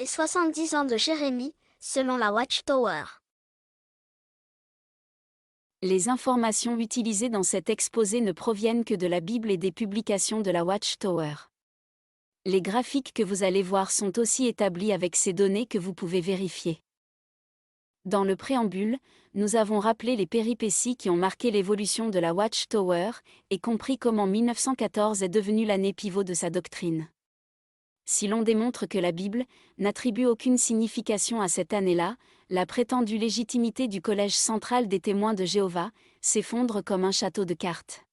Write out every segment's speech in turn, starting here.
Les 70 ans de Jérémie, selon la Watchtower. Les informations utilisées dans cet exposé ne proviennent que de la Bible et des publications de la Watchtower. Les graphiques que vous allez voir sont aussi établis avec ces données que vous pouvez vérifier. Dans le préambule, nous avons rappelé les péripéties qui ont marqué l'évolution de la Watchtower et compris comment 1914 est devenue l'année pivot de sa doctrine. Si l'on démontre que la Bible n'attribue aucune signification à cette année-là, la prétendue légitimité du Collège central des témoins de Jéhovah s'effondre comme un château de cartes.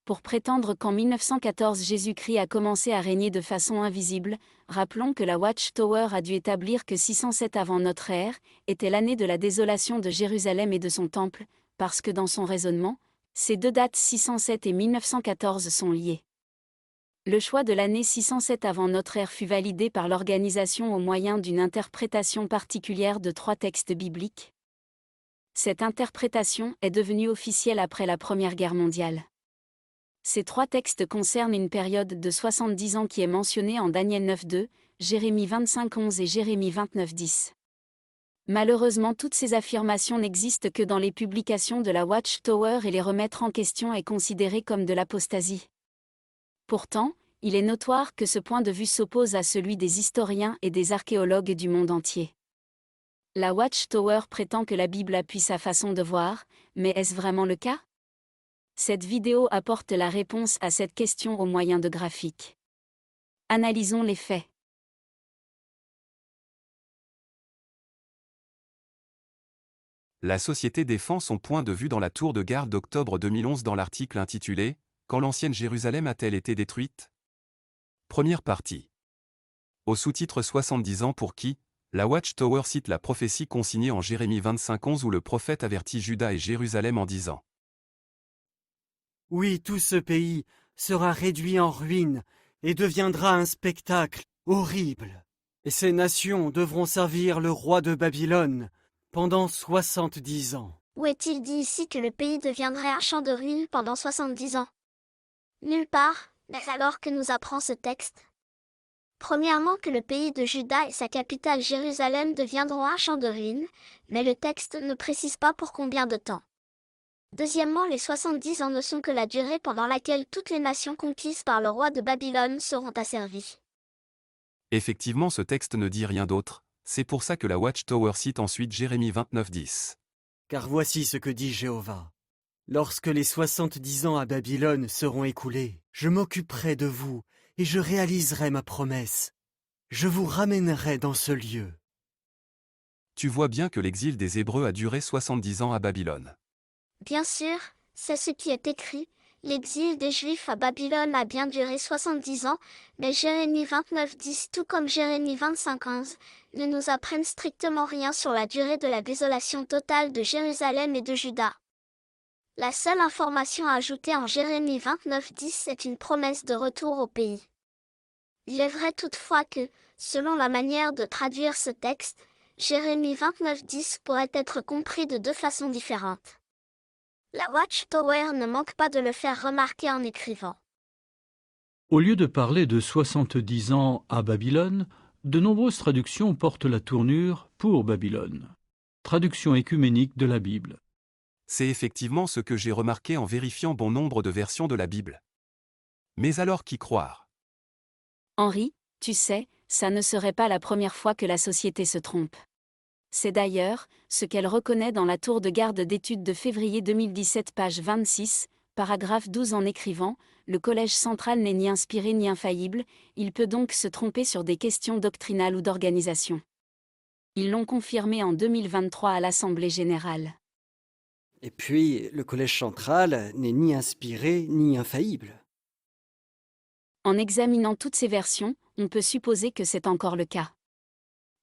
Pour prétendre qu'en 1914 Jésus-Christ a commencé à régner de façon invisible, rappelons que la Watchtower a dû établir que 607 avant notre ère était l'année de la désolation de Jérusalem et de son temple, parce que dans son raisonnement, ces deux dates 607 et 1914 sont liées. Le choix de l'année 607 avant notre ère fut validé par l'organisation au moyen d'une interprétation particulière de 3 textes bibliques. Cette interprétation est devenue officielle après la Première Guerre mondiale. Ces 3 textes concernent une période de 70 ans qui est mentionnée en Daniel 9:2, Jérémie 25:11 et Jérémie 29:10. Malheureusement, toutes ces affirmations n'existent que dans les publications de la Watchtower et les remettre en question est considéré comme de l'apostasie. Pourtant, il est notoire que ce point de vue s'oppose à celui des historiens et des archéologues du monde entier. La Watchtower prétend que la Bible appuie sa façon de voir, mais est-ce vraiment le cas ? Cette vidéo apporte la réponse à cette question au moyen de graphiques. Analysons les faits. La société défend son point de vue dans la tour de garde d'octobre 2011 dans l'article intitulé « Quand l'ancienne Jérusalem a-t-elle été détruite ?» Première partie. Au sous-titre 70 ans pour qui, la Watchtower cite la prophétie consignée en Jérémie 25:11 où le prophète avertit Juda et Jérusalem en disant : Oui, tout ce pays sera réduit en ruine et deviendra un spectacle horrible. Et ces nations devront servir le roi de Babylone pendant 70 ans. Où est-il dit ici que le pays deviendrait un champ de ruines pendant 70 ans? Nulle part, mais alors que nous apprend ce texte? Premièrement que le pays de Juda et sa capitale Jérusalem deviendront un champ de ruines, mais le texte ne précise pas pour combien de temps. Deuxièmement, les 70 ans ne sont que la durée pendant laquelle toutes les nations conquises par le roi de Babylone seront asservies. Effectivement, ce texte ne dit rien d'autre, c'est pour ça que la Watchtower cite ensuite Jérémie 29:10. Car voici ce que dit Jéhovah. Lorsque les 70 ans à Babylone seront écoulés, je m'occuperai de vous et je réaliserai ma promesse. Je vous ramènerai dans ce lieu. Tu vois bien que l'exil des Hébreux a duré 70 ans à Babylone. Bien sûr, c'est ce qui est écrit. L'exil des Juifs à Babylone a bien duré 70 ans, mais Jérémie 29:10 tout comme Jérémie 25:11 ne nous apprennent strictement rien sur la durée de la désolation totale de Jérusalem et de Juda. La seule information ajoutée en Jérémie 29:10 est une promesse de retour au pays. Il est vrai toutefois que, selon la manière de traduire ce texte, Jérémie 29:10 pourrait être compris de 2 façons différentes. La Watchtower ne manque pas de le faire remarquer en écrivant. Au lieu de parler de 70 ans à Babylone, de nombreuses traductions portent la tournure pour Babylone. Traduction écuménique de la Bible. C'est effectivement ce que j'ai remarqué en vérifiant bon nombre de versions de la Bible. Mais alors qui croire ? Henri, tu sais, ça ne serait pas la première fois que la société se trompe. C'est d'ailleurs ce qu'elle reconnaît dans la tour de garde d'études de février 2017 page 26, paragraphe 12 en écrivant « Le Collège central n'est ni inspiré ni infaillible, il peut donc se tromper sur des questions doctrinales ou d'organisation. » Ils l'ont confirmé en 2023 à l'Assemblée générale. Et puis, le collège central n'est ni inspiré ni infaillible. En examinant toutes ces versions, on peut supposer que c'est encore le cas.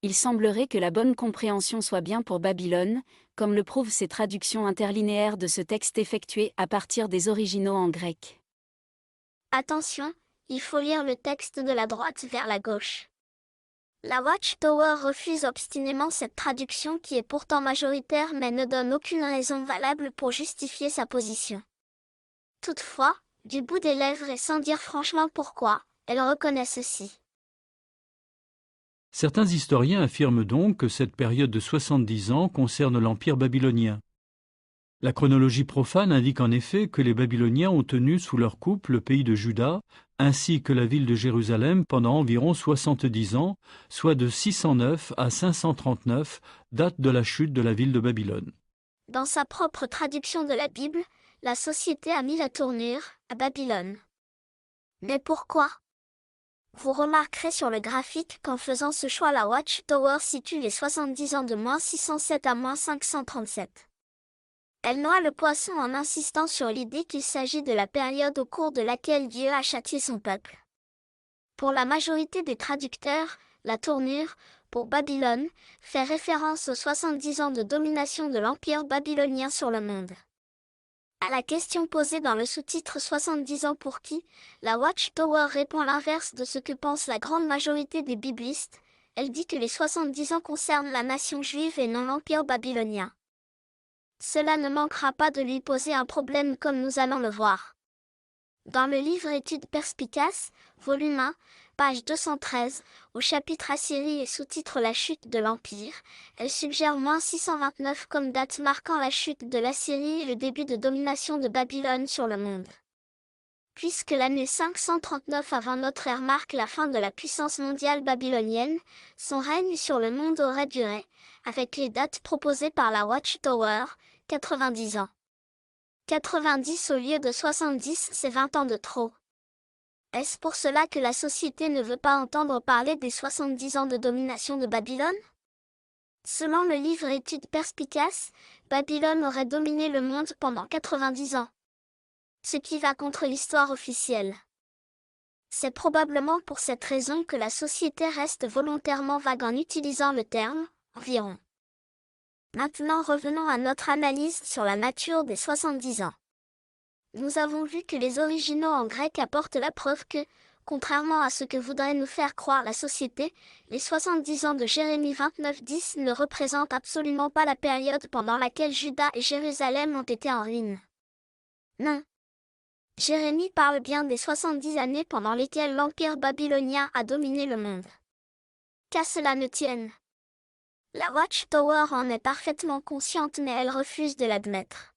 Il semblerait que la bonne compréhension soit bien pour Babylone, comme le prouvent ces traductions interlinéaires de ce texte effectuées à partir des originaux en grec. Attention, il faut lire le texte de la droite vers la gauche. La Watchtower refuse obstinément cette traduction qui est pourtant majoritaire mais ne donne aucune raison valable pour justifier sa position. Toutefois, du bout des lèvres et sans dire franchement pourquoi, elle reconnaît ceci. Certains historiens affirment donc que cette période de 70 ans concerne l'Empire babylonien. La chronologie profane indique en effet que les Babyloniens ont tenu sous leur coupe le pays de Juda, ainsi que la ville de Jérusalem pendant environ 70 ans, soit de 609 à 539, date de la chute de la ville de Babylone. Dans sa propre traduction de la Bible, la société a mis la tournure à Babylone. Mais pourquoi? Vous remarquerez sur le graphique qu'en faisant ce choix, la Watchtower situe les 70 ans de -607 à -537. Elle noie le poisson en insistant sur l'idée qu'il s'agit de la période au cours de laquelle Dieu a châtié son peuple. Pour la majorité des traducteurs, la tournure, pour Babylone, fait référence aux 70 ans de domination de l'Empire babylonien sur le monde. À la question posée dans le sous-titre 70 ans pour qui, la Watchtower répond l'inverse de ce que pense la grande majorité des biblistes. Elle dit que les 70 ans concernent la nation juive et non l'Empire babylonien. Cela ne manquera pas de lui poser un problème comme nous allons le voir. Dans le livre Études perspicaces, volume 1, page 213, au chapitre Assyrie et sous-titre La chute de l'Empire, elle suggère -629 comme date marquant la chute de l'Assyrie et le début de domination de Babylone sur le monde. Puisque l'année 539 avant notre ère marque la fin de la puissance mondiale babylonienne, son règne sur le monde aurait duré, avec les dates proposées par la Watchtower, 90 ans. 90 au lieu de 70, c'est 20 ans de trop. Est-ce pour cela que la société ne veut pas entendre parler des 70 ans de domination de Babylone? Selon le livre Études perspicaces, Babylone aurait dominé le monde pendant 90 ans. Ce qui va contre l'histoire officielle. C'est probablement pour cette raison que la société reste volontairement vague en utilisant le terme « environ ». Maintenant revenons à notre analyse sur la nature des 70 ans. Nous avons vu que les originaux en grec apportent la preuve que, contrairement à ce que voudrait nous faire croire la société, les 70 ans de Jérémie 29:10 ne représentent absolument pas la période pendant laquelle Juda et Jérusalem ont été en ruine. Non. Jérémie parle bien des 70 années pendant lesquelles l'Empire babylonien a dominé le monde. Qu'à cela ne tienne. La Watchtower en est parfaitement consciente mais elle refuse de l'admettre.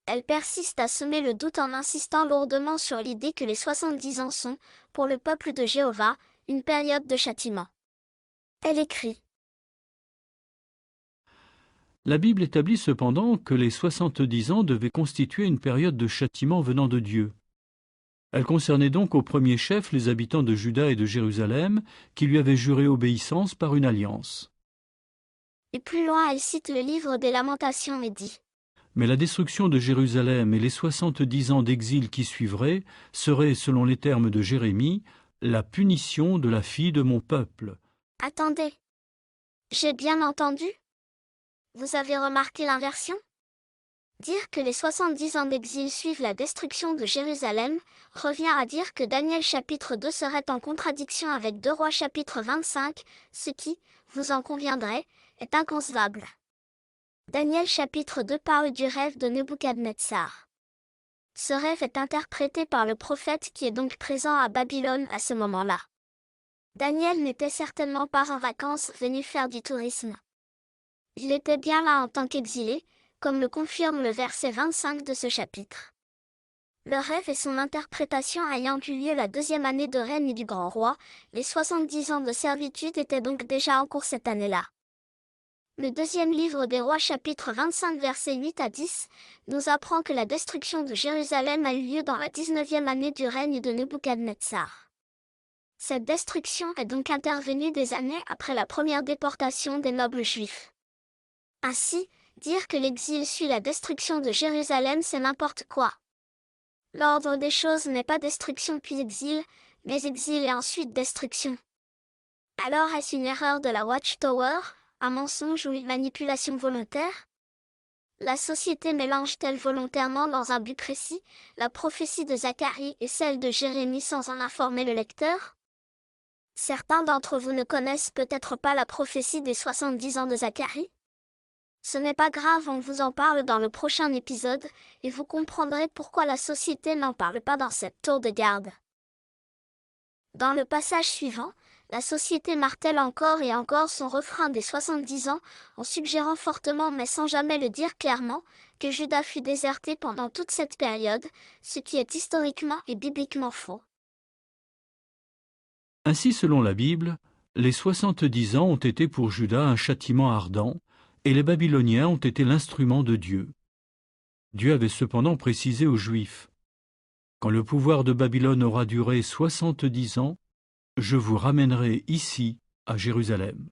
Elle persiste à semer le doute en insistant lourdement sur l'idée que les 70 ans sont, pour le peuple de Jéhovah, une période de châtiment. Elle écrit. La Bible établit cependant que les 70 ans devaient constituer une période de châtiment venant de Dieu. Elle concernait donc au premier chef les habitants de Juda et de Jérusalem qui lui avaient juré obéissance par une alliance. Et plus loin elle cite le livre des Lamentations et dit. Mais la destruction de Jérusalem et les 70 ans d'exil qui suivraient seraient, selon les termes de Jérémie, la punition de la fille de mon peuple. Attendez. J'ai bien entendu? Vous avez remarqué l'inversion? Dire que les 70 ans d'exil suivent la destruction de Jérusalem revient à dire que Daniel chapitre 2 serait en contradiction avec 2 Rois chapitre 25, ce qui, vous en conviendrez, est inconcevable. Daniel chapitre 2 parle du rêve de Nebuchadnezzar. Ce rêve est interprété par le prophète qui est donc présent à Babylone à ce moment-là. Daniel n'était certainement pas en vacances venu faire du tourisme. Il était bien là en tant qu'exilé, comme le confirme le verset 25 de ce chapitre. Le rêve et son interprétation ayant eu lieu la 2e année de règne du grand roi, les 70 ans de servitude étaient donc déjà en cours cette année-là. Le 2e livre des Rois chapitre 25 versets 8 à 10 nous apprend que la destruction de Jérusalem a eu lieu dans la 19e année du règne de Nebuchadnezzar. Cette destruction est donc intervenue des années après la première déportation des nobles juifs. Ainsi, dire que l'exil suit la destruction de Jérusalem c'est n'importe quoi. L'ordre des choses n'est pas destruction puis exil, mais exil et ensuite destruction. Alors est-ce une erreur de la Watchtower, un mensonge ou une manipulation volontaire? La société mélange-t-elle volontairement dans un but précis, la prophétie de Zacharie et celle de Jérémie sans en informer le lecteur? Certains d'entre vous ne connaissent peut-être pas la prophétie des 70 ans de Zacharie? Ce n'est pas grave, on vous en parle dans le prochain épisode, et vous comprendrez pourquoi la société n'en parle pas dans cette tour de garde. Dans le passage suivant, la société martèle encore et encore son refrain des 70 ans, en suggérant fortement mais sans jamais le dire clairement, que Juda fut déserté pendant toute cette période, ce qui est historiquement et bibliquement faux. Ainsi, selon la Bible, les 70 ans ont été pour Juda un châtiment ardent, et les Babyloniens ont été l'instrument de Dieu. Dieu avait cependant précisé aux Juifs: « Quand le pouvoir de Babylone aura duré 70 ans, je vous ramènerai ici, à Jérusalem. »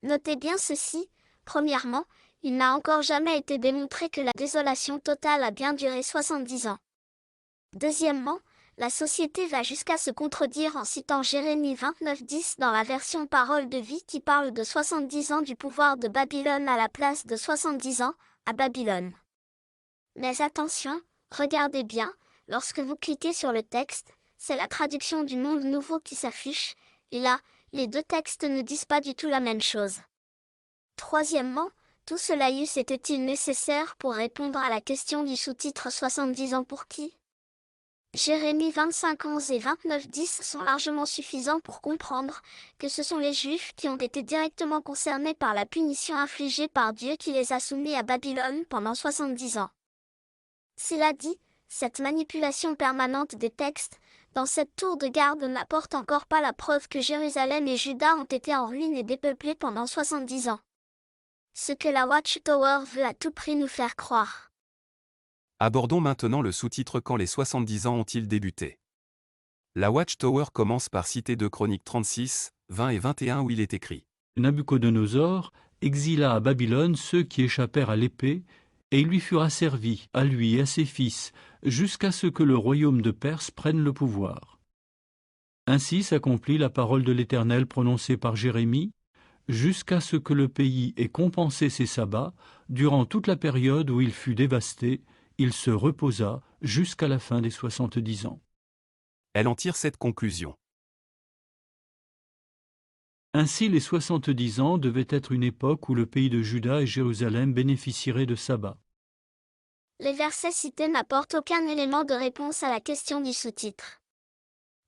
Notez bien ceci, premièrement, il n'a encore jamais été démontré que la désolation totale a bien duré 70 ans. Deuxièmement, la société va jusqu'à se contredire en citant Jérémie 29:10 dans la version Parole de vie qui parle de 70 ans du pouvoir de Babylone à la place de 70 ans à Babylone. Mais attention, regardez bien, lorsque vous cliquez sur le texte, c'est la traduction du Monde Nouveau qui s'affiche, et là, les deux textes ne disent pas du tout la même chose. Troisièmement, tout cela était-il nécessaire pour répondre à la question du sous-titre 70 ans pour qui ? Jérémie 25:11 et 29:10 sont largement suffisants pour comprendre que ce sont les Juifs qui ont été directement concernés par la punition infligée par Dieu qui les a soumis à Babylone pendant 70 ans. Cela dit, cette manipulation permanente des textes, dans cette tour de garde n'apporte encore pas la preuve que Jérusalem et Juda ont été en ruine et dépeuplés pendant 70 ans. Ce que la Watchtower veut à tout prix nous faire croire. Abordons maintenant le sous-titre Quand les 70 ans ont-ils débuté. La Watchtower commence par citer 2 Chroniques 36, 20 et 21 où il est écrit: Nabuchodonosor exila à Babylone ceux qui échappèrent à l'épée, et il lui fut servi, à lui et à ses fils, jusqu'à ce que le royaume de Perse prenne le pouvoir. Ainsi s'accomplit la parole de l'Éternel prononcée par Jérémie, jusqu'à ce que le pays ait compensé ses sabbats, durant toute la période où il fut dévasté, il se reposa jusqu'à la fin des 70 ans. Elle en tire cette conclusion. Ainsi, les 70 ans devaient être une époque où le pays de Juda et Jérusalem bénéficieraient de sabbat. Les versets cités n'apportent aucun élément de réponse à la question du sous-titre.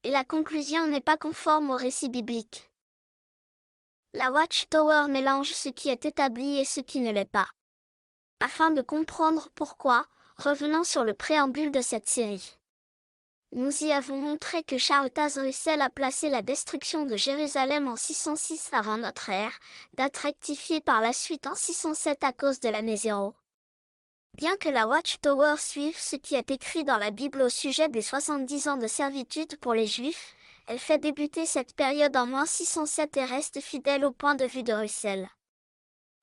Et la conclusion n'est pas conforme au récit biblique. La Watchtower mélange ce qui est établi et ce qui ne l'est pas. Afin de comprendre pourquoi, revenons sur le préambule de cette série. Nous y avons montré que Charles Russell a placé la destruction de Jérusalem en 606 avant notre ère, date rectifiée par la suite en 607 à cause de l'année 0. Bien que la Watchtower suive ce qui est écrit dans la Bible au sujet des 70 ans de servitude pour les Juifs, elle fait débuter cette période en 607 et reste fidèle au point de vue de Russell.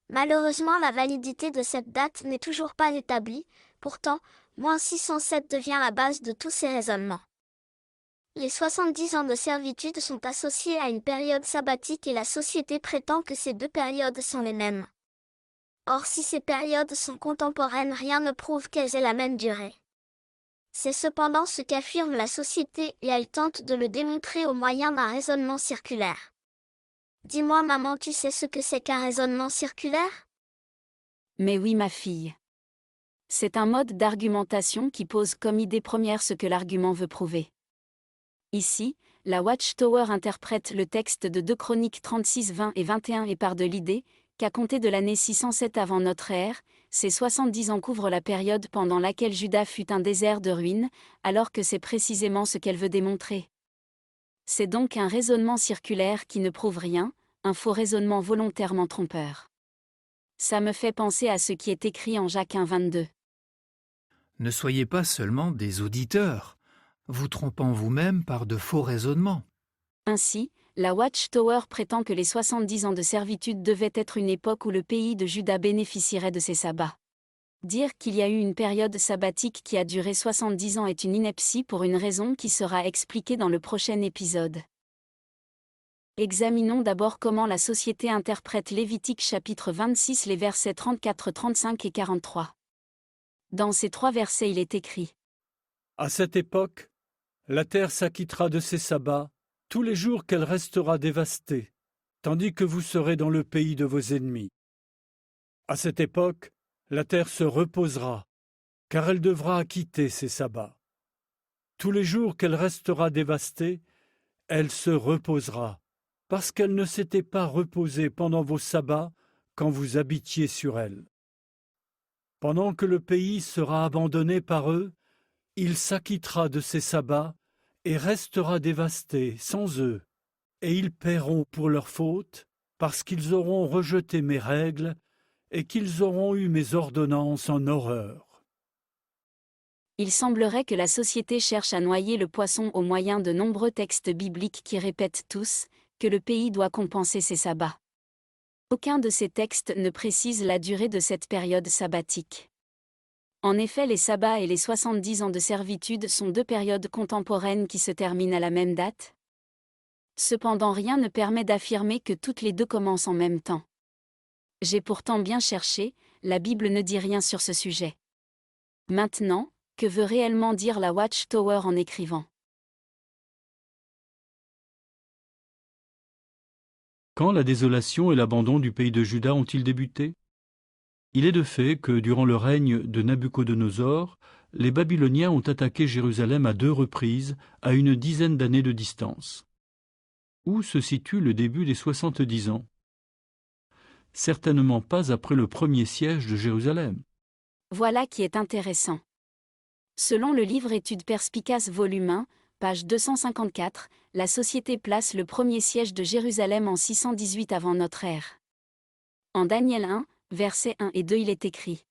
Malheureusement, la validité de cette date n'est toujours pas établie, pourtant, 607 devient la base de tous ces raisonnements. Les 70 ans de servitude sont associés à une période sabbatique et la société prétend que ces deux périodes sont les mêmes. Or, si ces périodes sont contemporaines, rien ne prouve qu'elles aient la même durée. C'est cependant ce qu'affirme la société et elle tente de le démontrer au moyen d'un raisonnement circulaire. Dis-moi maman, tu sais ce que c'est qu'un raisonnement circulaire ? Mais oui ma fille. C'est un mode d'argumentation qui pose comme idée première ce que l'argument veut prouver. Ici, la Watchtower interprète le texte de 2 Chroniques 36, 20 et 21 et part de l'idée qu'à compter de l'année 607 avant notre ère, ces 70 ans couvrent la période pendant laquelle Juda fut un désert de ruines, alors que c'est précisément ce qu'elle veut démontrer. C'est donc un raisonnement circulaire qui ne prouve rien, un faux raisonnement volontairement trompeur. Ça me fait penser à ce qui est écrit en Jacques 1:22. Ne soyez pas seulement des auditeurs, vous trompant vous-même par de faux raisonnements. Ainsi, la Watchtower prétend que les 70 ans de servitude devaient être une époque où le pays de Juda bénéficierait de ses sabbats. Dire qu'il y a eu une période sabbatique qui a duré 70 ans est une ineptie pour une raison qui sera expliquée dans le prochain épisode. Examinons d'abord comment la société interprète Lévitique chapitre 26 les versets 34, 35 et 43. Dans ces 3 versets il est écrit: À cette époque, la terre s'acquittera de ses sabbats tous les jours qu'elle restera dévastée, tandis que vous serez dans le pays de vos ennemis. À cette époque, la terre se reposera, car elle devra acquitter ses sabbats. Tous les jours qu'elle restera dévastée, elle se reposera, parce qu'elle ne s'était pas reposée pendant vos sabbats quand vous habitiez sur elle. Pendant que le pays sera abandonné par eux, il s'acquittera de ses sabbats et restera dévasté sans eux, et ils paieront pour leurs fautes, parce qu'ils auront rejeté mes règles et qu'ils auront eu mes ordonnances en horreur. Il semblerait que la société cherche à noyer le poisson au moyen de nombreux textes bibliques qui répètent tous que le pays doit compenser ses sabbats. Aucun de ces textes ne précise la durée de cette période sabbatique. En effet, les sabbats et les 70 ans de servitude sont deux périodes contemporaines qui se terminent à la même date. Cependant, rien ne permet d'affirmer que toutes les deux commencent en même temps. J'ai pourtant bien cherché, la Bible ne dit rien sur ce sujet. Maintenant, que veut réellement dire la Watchtower en écrivant ? Quand la désolation et l'abandon du pays de Juda ont-ils débuté ? Il est de fait que, durant le règne de Nabuchodonosor, les Babyloniens ont attaqué Jérusalem à 2 reprises, à une dizaine d'années de distance. Où se situe le début des 70 ans ? Certainement pas après le premier siège de Jérusalem. Voilà qui est intéressant. Selon le livre Études perspicaces volume 1, page 254, la société place le premier siège de Jérusalem en 618 avant notre ère. En Daniel 1, versets 1 et 2 il est écrit :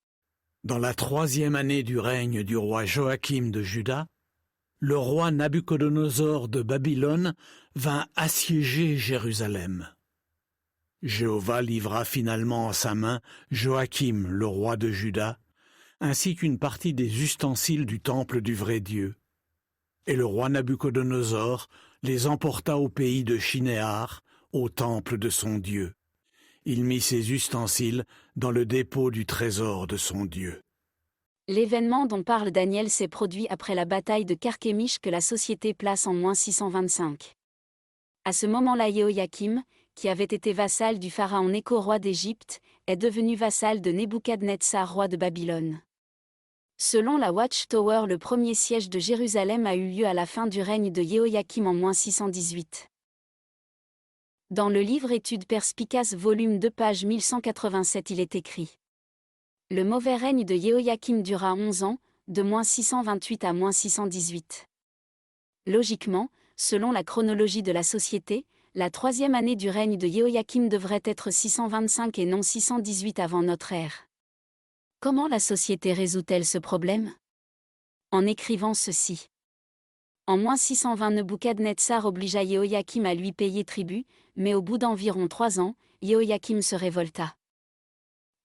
Dans la 3e année du règne du roi Joachim de Juda, le roi Nabuchodonosor de Babylone vint assiéger Jérusalem. Jéhovah livra finalement en sa main Joachim, le roi de Juda, ainsi qu'une partie des ustensiles du temple du vrai Dieu. Et le roi Nabuchodonosor les emporta au pays de Shinéar, au temple de son Dieu. Il mit ses ustensiles dans le dépôt du trésor de son Dieu. L'événement dont parle Daniel s'est produit après la bataille de Carchemish que la société place en -625. À ce moment-là, Jéhoïakim, qui avait été vassal du pharaon Nécho, roi d'Égypte, est devenu vassal de Nebuchadnezzar, roi de Babylone. Selon la Watchtower, le premier siège de Jérusalem a eu lieu à la fin du règne de Jéhoïakim en -618. Dans le livre Études perspicaces volume 2 page 1187 il est écrit : Le mauvais règne de Jéhoïakim dura 11 ans, de -628 à -618. Logiquement, selon la chronologie de la société, la 3e année du règne de Jéhoïakim devrait être 625 et non 618 avant notre ère. Comment la société résout-elle ce problème ? En écrivant ceci. En -620, Nebuchadnezzar obligea Jéhoïakim à lui payer tribut, mais au bout d'environ 3 ans, Jéhoïakim se révolta.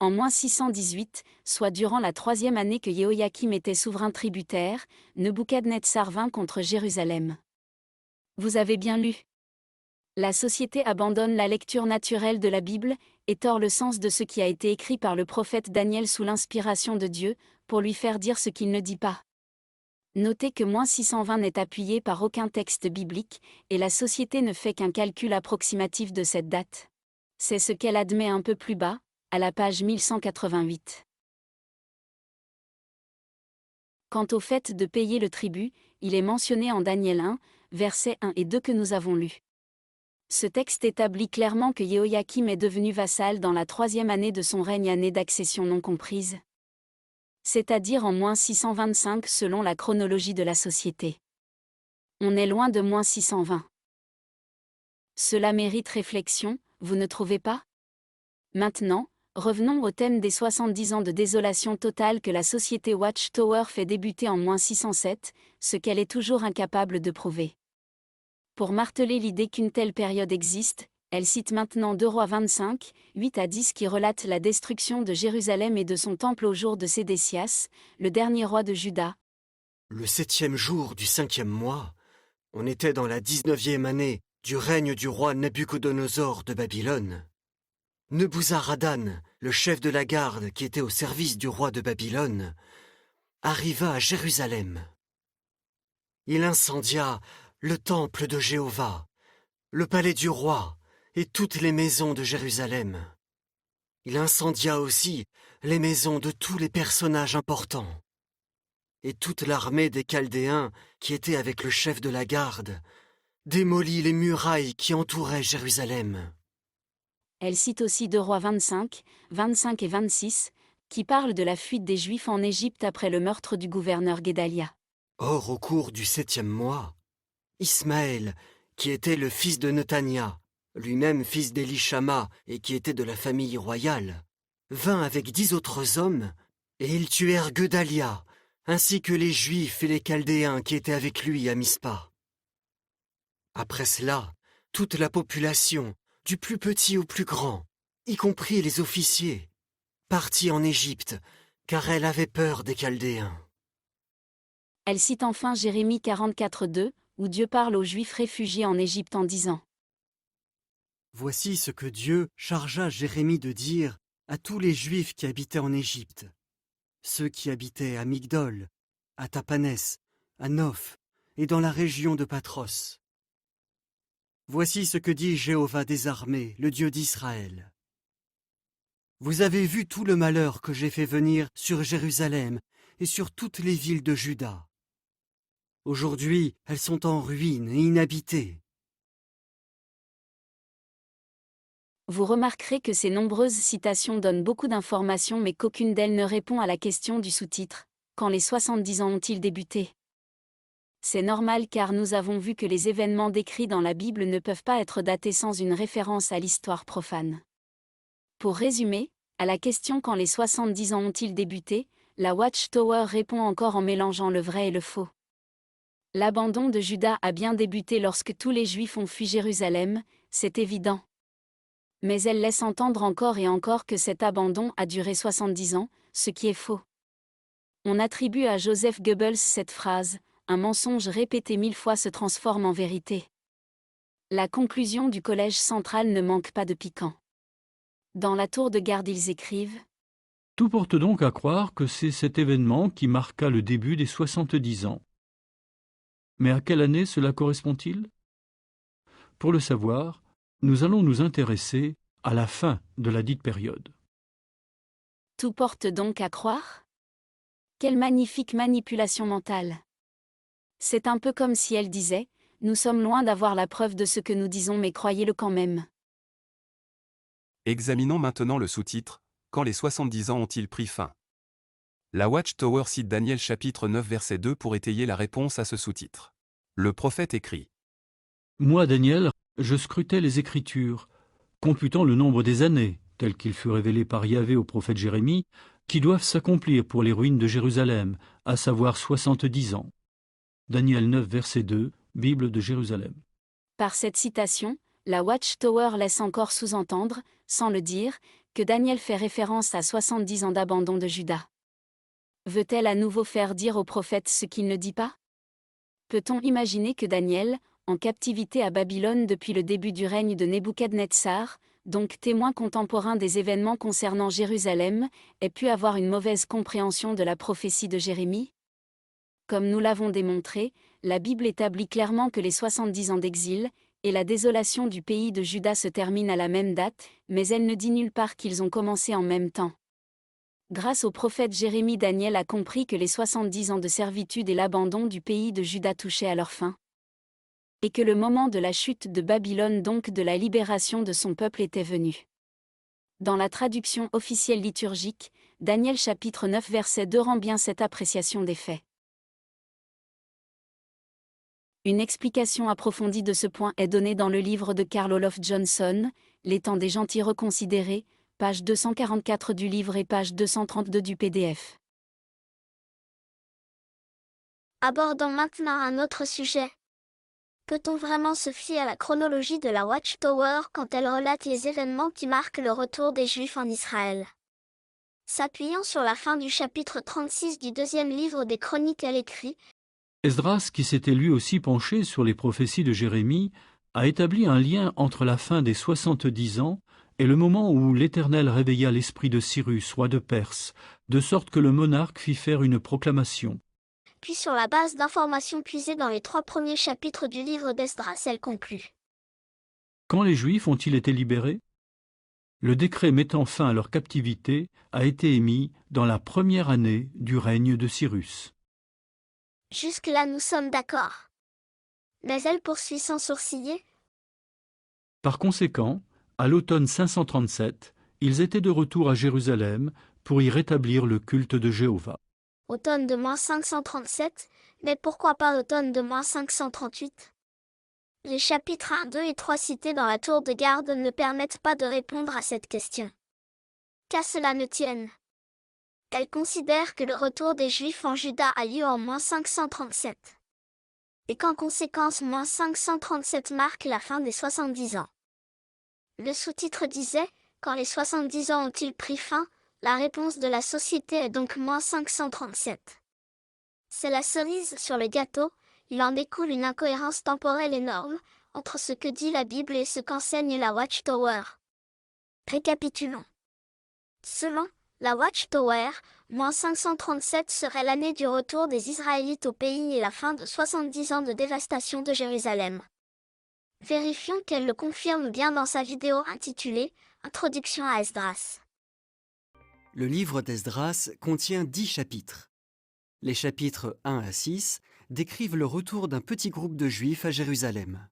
En -618, soit durant la 3e année que Jéhoïakim était souverain tributaire, Nebuchadnezzar vint contre Jérusalem. Vous avez bien lu. La société abandonne la lecture naturelle de la Bible et tord le sens de ce qui a été écrit par le prophète Daniel sous l'inspiration de Dieu, pour lui faire dire ce qu'il ne dit pas. Notez que -620 n'est appuyé par aucun texte biblique, et la société ne fait qu'un calcul approximatif de cette date. C'est ce qu'elle admet un peu plus bas, à la page 1188. Quant au fait de payer le tribut, il est mentionné en Daniel 1, versets 1 et 2 que nous avons lus. Ce texte établit clairement que Jéhoïakim est devenu vassal dans la 3e année de son règne, année d'accession non comprise. C'est-à-dire en -625 selon la chronologie de la société. On est loin de -620. Cela mérite réflexion, vous ne trouvez pas ? Maintenant, revenons au thème des 70 ans de désolation totale que la société Watchtower fait débuter en -607, ce qu'elle est toujours incapable de prouver. Pour marteler l'idée qu'une telle période existe, elle cite maintenant 2 Rois 25, 8 à 10 qui relate la destruction de Jérusalem et de son temple au jour de Sédécias, le dernier roi de Juda. Le 7e jour du 5e mois, on était dans la 19e année du règne du roi Nabuchodonosor de Babylone. Nebuzaradan, le chef de la garde qui était au service du roi de Babylone, arriva à Jérusalem. Il incendia le temple de Jéhovah, le palais du roi et toutes les maisons de Jérusalem. Il incendia aussi les maisons de tous les personnages importants. Et toute l'armée des Chaldéens qui était avec le chef de la garde démolit les murailles qui entouraient Jérusalem. Elle cite aussi 2 Rois 25, 25 et 26, qui parlent de la fuite des Juifs en Égypte après le meurtre du gouverneur Guédalia. Or, au cours du 7e mois, Ismaël, qui était le fils de Netania, lui-même fils d'Élishama et qui était de la famille royale, vint avec 10 autres hommes, et ils tuèrent Guédalia, ainsi que les Juifs et les Chaldéens qui étaient avec lui à Mispa. Après cela, toute la population, du plus petit au plus grand, y compris les officiers, partit en Égypte, car elle avait peur des Chaldéens. Elle cite enfin Jérémie 44:2, où Dieu parle aux Juifs réfugiés en Égypte en disant « Voici ce que Dieu chargea Jérémie de dire à tous les Juifs qui habitaient en Égypte, ceux qui habitaient à Migdol, à Tapanès, à Noph et dans la région de Patros. Voici ce que dit Jéhovah des armées, le Dieu d'Israël. Vous avez vu tout le malheur que j'ai fait venir sur Jérusalem et sur toutes les villes de Juda. Aujourd'hui, elles sont en ruine et inhabitées. » Vous remarquerez que ces nombreuses citations donnent beaucoup d'informations mais qu'aucune d'elles ne répond à la question du sous-titre « Quand les 70 ans ont-ils débuté ?» C'est normal car nous avons vu que les événements décrits dans la Bible ne peuvent pas être datés sans une référence à l'histoire profane. Pour résumer, à la question « Quand les 70 ans ont-ils débuté ?», la Watchtower répond encore en mélangeant le vrai et le faux. L'abandon de Juda a bien débuté lorsque tous les Juifs ont fui Jérusalem, c'est évident. Mais elle laisse entendre encore et encore que cet abandon a duré 70 ans, ce qui est faux. On attribue à Joseph Goebbels cette phrase « Un mensonge répété 1000 fois se transforme en vérité ». La conclusion du Collège central ne manque pas de piquant. Dans la tour de garde ils écrivent « Tout porte donc à croire que c'est cet événement qui marqua le début des 70 ans. Mais à quelle année cela correspond-il ? Pour le savoir, nous allons nous intéresser à la fin de la dite période. » Tout porte donc à croire ? Quelle magnifique manipulation mentale ! C'est un peu comme si elle disait « Nous sommes loin d'avoir la preuve de ce que nous disons mais croyez-le quand même. » Examinons maintenant le sous-titre « Quand les 70 ans ont-ils pris fin ?» La Watchtower cite Daniel chapitre 9 verset 2 pour étayer la réponse à ce sous-titre. Le prophète écrit « Moi, Daniel, je scrutais les Écritures, computant le nombre des années, tel qu'il fut révélé par Yahvé au prophète Jérémie, qui doivent s'accomplir pour les ruines de Jérusalem, à savoir 70 ans. » Daniel 9 verset 2, Bible de Jérusalem. Par cette citation, la Watchtower laisse encore sous-entendre, sans le dire, que Daniel fait référence à 70 ans d'abandon de Juda. Veut-elle à nouveau faire dire au prophète ce qu'il ne dit pas ? Peut-on imaginer que Daniel, en captivité à Babylone depuis le début du règne de Nebuchadnezzar, donc témoin contemporain des événements concernant Jérusalem, ait pu avoir une mauvaise compréhension de la prophétie de Jérémie ? Comme nous l'avons démontré, la Bible établit clairement que les 70 ans d'exil et la désolation du pays de Juda se terminent à la même date, mais elle ne dit nulle part qu'ils ont commencé en même temps. Grâce au prophète Jérémie, Daniel a compris que les 70 ans de servitude et l'abandon du pays de Juda touchaient à leur fin. Et que le moment de la chute de Babylone, donc de la libération de son peuple, était venu. Dans la traduction officielle liturgique, Daniel chapitre 9 verset 2 rend bien cette appréciation des faits. Une explication approfondie de ce point est donnée dans le livre de Carl Olof Johnson, Les temps des gentils reconsidérés, page 244 du livre et page 232 du PDF. Abordons maintenant un autre sujet. Peut-on vraiment se fier à la chronologie de la Watchtower quand elle relate les événements qui marquent le retour des Juifs en Israël ? S'appuyant sur la fin du chapitre 36 du deuxième livre des Chroniques, elle écrit Esdras, qui s'était lui aussi penché sur les prophéties de Jérémie, a établi un lien entre la fin des 70 ans et le moment où l'Éternel réveilla l'esprit de Cyrus, roi de Perse, de sorte que le monarque fit faire une proclamation. Puis sur la base d'informations puisées dans les 3 premiers chapitres du livre d'Esdras, elle conclut. Quand les Juifs ont-ils été libérés ? Le décret mettant fin à leur captivité a été émis dans la première année du règne de Cyrus. Jusque-là nous sommes d'accord. Mais elle poursuit sans sourciller. Par conséquent, à l'automne 537, ils étaient de retour à Jérusalem pour y rétablir le culte de Jéhovah. Automne de -537, mais pourquoi pas automne de -538? Les chapitres 1, 2 et 3 cités dans la tour de garde ne permettent pas de répondre à cette question. Qu'à cela ne tienne. Elle considère que le retour des Juifs en Juda a lieu en -537. Et qu'en conséquence -537 marque la fin des 70 ans. Le sous-titre disait « Quand les 70 ans ont-ils pris fin ?» La réponse de la société est donc -537. C'est la cerise sur le gâteau, il en découle une incohérence temporelle énorme, entre ce que dit la Bible et ce qu'enseigne la Watchtower. Récapitulons. Selon la Watchtower, -537 serait l'année du retour des Israélites au pays et la fin de 70 ans de dévastation de Jérusalem. Vérifions qu'elle le confirme bien dans sa vidéo intitulée « Introduction à Esdras ». Le livre d'Esdras contient 10 chapitres. Les chapitres 1 à 6 décrivent le retour d'un petit groupe de Juifs à Jérusalem.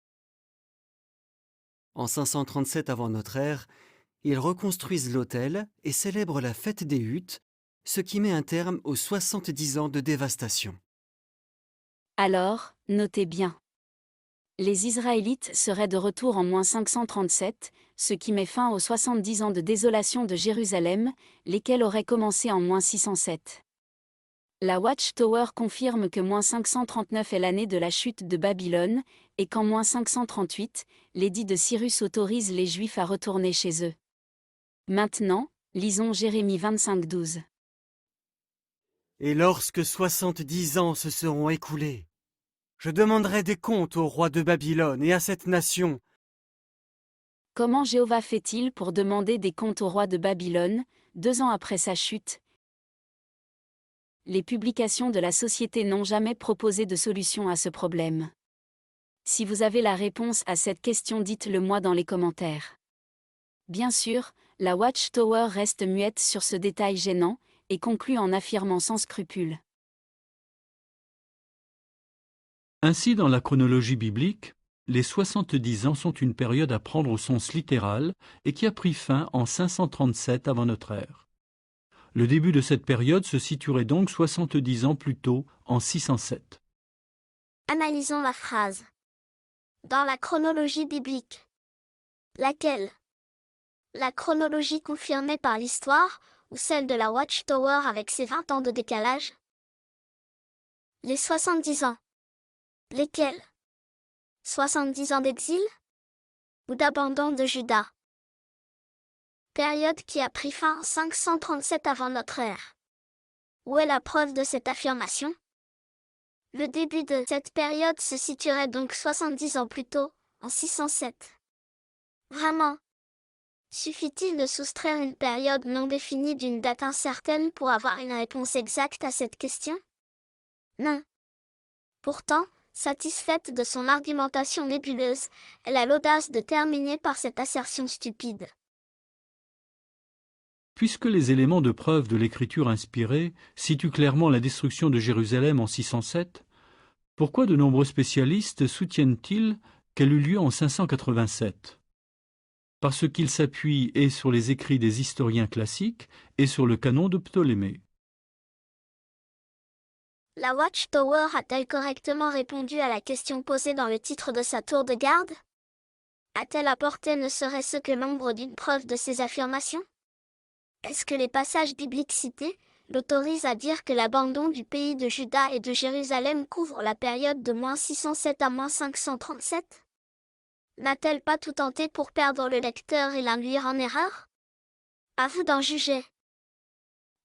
En 537 avant notre ère, ils reconstruisent l'autel et célèbrent la fête des huttes, ce qui met un terme aux 70 ans de dévastation. Alors, notez bien. Les Israélites seraient de retour en -537, ce qui met fin aux 70 ans de désolation de Jérusalem, lesquels auraient commencé en -607. La Watchtower confirme que -539 est l'année de la chute de Babylone, et qu'en -538, l'édit de Cyrus autorise les Juifs à retourner chez eux. Maintenant, lisons Jérémie 25:12. Et lorsque 70 ans se seront écoulés, je demanderai des comptes au roi de Babylone et à cette nation. Comment Jéhovah fait-il pour demander des comptes au roi de Babylone, 2 ans après sa chute? Les publications de la société n'ont jamais proposé de solution à ce problème. Si vous avez la réponse à cette question, dites-le moi dans les commentaires. Bien sûr, la Watchtower reste muette sur ce détail gênant, et conclut en affirmant sans scrupule. Ainsi, dans la chronologie biblique, les 70 ans sont une période à prendre au sens littéral et qui a pris fin en 537 avant notre ère. Le début de cette période se situerait donc 70 ans plus tôt, en 607. Analysons la phrase. Dans la chronologie biblique. Laquelle? La chronologie confirmée par l'histoire, ou celle de la Watchtower avec ses 20 ans de décalage? Les 70 ans. Lesquels? 70 ans d'exil? Ou d'abandon de Juda? Période qui a pris fin en 537 avant notre ère. Où est la preuve de cette affirmation? Le début de cette période se situerait donc 70 ans plus tôt, en 607. Vraiment? Suffit-il de soustraire une période non définie d'une date incertaine pour avoir une réponse exacte à cette question? Non. Pourtant, satisfaite de son argumentation nébuleuse, elle a l'audace de terminer par cette assertion stupide. Puisque les éléments de preuve de l'écriture inspirée situent clairement la destruction de Jérusalem en 607, pourquoi de nombreux spécialistes soutiennent-ils qu'elle eut lieu en 587 ? Parce qu'ils s'appuient et sur les écrits des historiens classiques et sur le canon de Ptolémée. La Watchtower a-t-elle correctement répondu à la question posée dans le titre de sa tour de garde? A-t-elle apporté ne serait-ce que l'ombre d'une preuve de ses affirmations? Est-ce que les passages bibliques cités l'autorisent à dire que l'abandon du pays de Juda et de Jérusalem couvre la période de -607 à -537? N'a-t-elle pas tout tenté pour perdre le lecteur et l'induire en erreur? À vous d'en juger.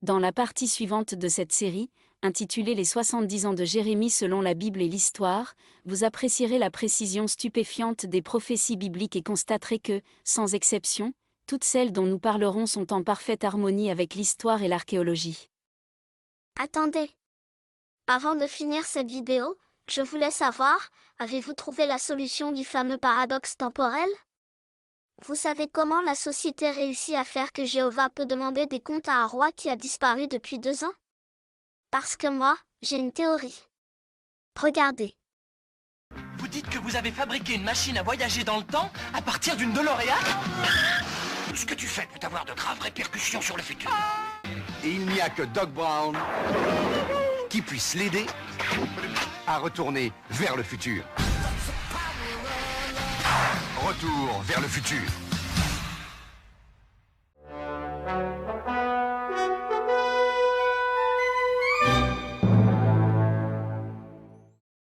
Dans la partie suivante de cette série, intitulée Les 70 ans de Jérémie selon la Bible et l'Histoire, vous apprécierez la précision stupéfiante des prophéties bibliques et constaterez que, sans exception, toutes celles dont nous parlerons sont en parfaite harmonie avec l'histoire et l'archéologie. Attendez. Avant de finir cette vidéo, je voulais savoir, avez-vous trouvé la solution du fameux paradoxe temporel? Vous savez comment la société réussit à faire que Jéhovah peut demander des comptes à un roi qui a disparu depuis 2 ans? Parce que moi, j'ai une théorie. Regardez. Vous dites que vous avez fabriqué une machine à voyager dans le temps à partir d'une DeLorean? Ce que tu fais peut avoir de graves répercussions sur le futur. Et il n'y a que Doc Brown qui puisse l'aider à retourner vers le futur. Retour vers le futur.